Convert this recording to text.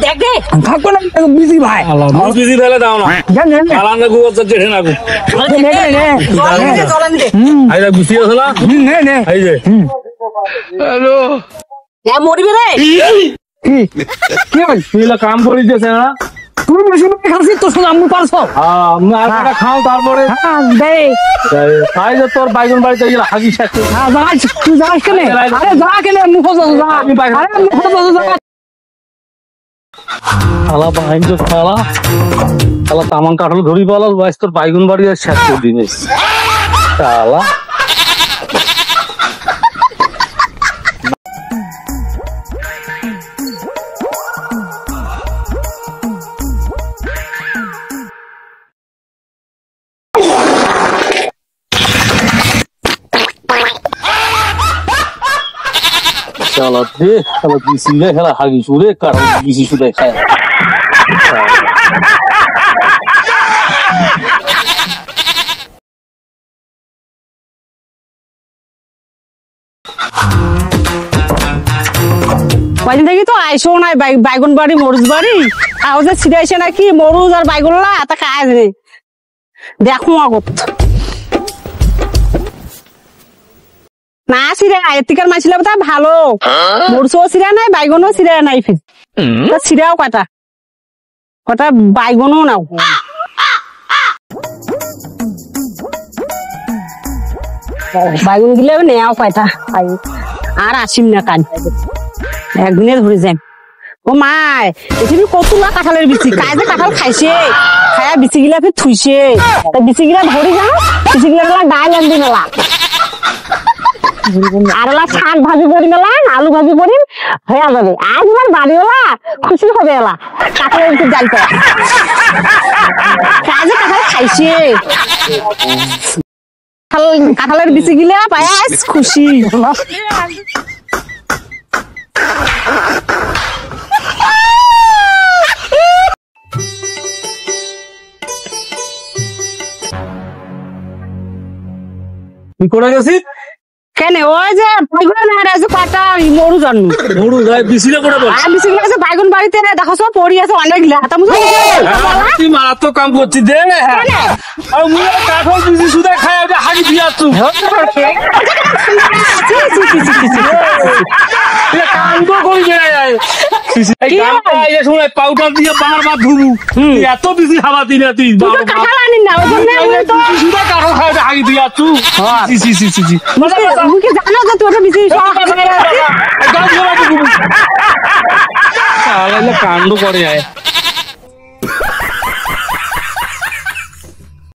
দেখ দে থাকো না বিজি ভাই বিজি ফেলে দাও না আলাম না গুবর জেঠে না গো আইরা গুছি আছে না নে নে এই যে হ্যালো এ মরবি রে কি হল তুইলা কাম করি দিছ না তুই বেশি খাসি তো শুন আমি পারছো আমি আরেকটা খাও তারপরে দে তাই যে তোর বাইগন বাড়িতে গিয়ে হাগি শেষ যাই তুই যাস কেনে আরে যা কেনে মুখ যা আমি বাইগন আরে মুখ যা শালা বাইন তো শালা তামান কাঠল ধরি পালাল বাইস তোর বাইগন বাড়ি আর শেষ করে দিবে শালা শালা দে শালা বিসি রে শালা হাগি সুরে কারণ বিসি সুরে খায় কয়দিন থেকে তো আইসো নাই বাইগন বাড়ি মরুজ বাড়ি আওয়াজে ছিড়াইছে নাকি মরুজ আর বাইগন লা তা কাজ নেই দেখো আগত না ছিড়া এতিকার মাছিলাম তা ভালো মরুজও ছিড়া নাই বাইগনও ছিড়া নাই ফির তা ছিড়াও কটা কটা বাইগনও নাও বাইগন গিলেও নেও কয়টা আর আসিম না কান একদিনে ধরে যাই ও মায় এখানে কতলা কাঁঠালের বিচি কাজে কাঁঠাল খাইছে খায়া বিচি গিলা ফির থুইছে তা বিচি গিলা ধরি যাও বিচি গিলা গায়ে লাগবে মেলা আর ওলা শাক ভাজি করি মেলা আলু ভাজি করি হয়ে যাবে আজ আমার বাড়িওলা খুশি হবে এলা কাঁঠালের বিচি জাল করা কাজে কাঁঠাল খাইছে কাঁঠালের বিচি গিলা পায় খুশি কি করে গেছিস কেন ওই যে বাইগন আছে কটা মরু জন্ম মরু যায় বিসিলে করে বল আর বিসি গেছে বাইগন বাড়িতে দেখো সব পড়ি আছে অনেক গিলা হাতা মুছে তুই মারাত্মক কাম করছিস দে আর মুই কাঠল বিসি সুদা খায় ওটা হাগি দিয়া তুই কাম তো করি যায় পাউডার দিয়ে বার বার ধুবু এত বেশি হাওয়া দিলে তুই কাঁঠাল আনি না ওই জন্য সুদা কাঠল খায় হাগি দিয়া তুই মুখে জানো যে তুই ওটা বিসি কাণ্ড করে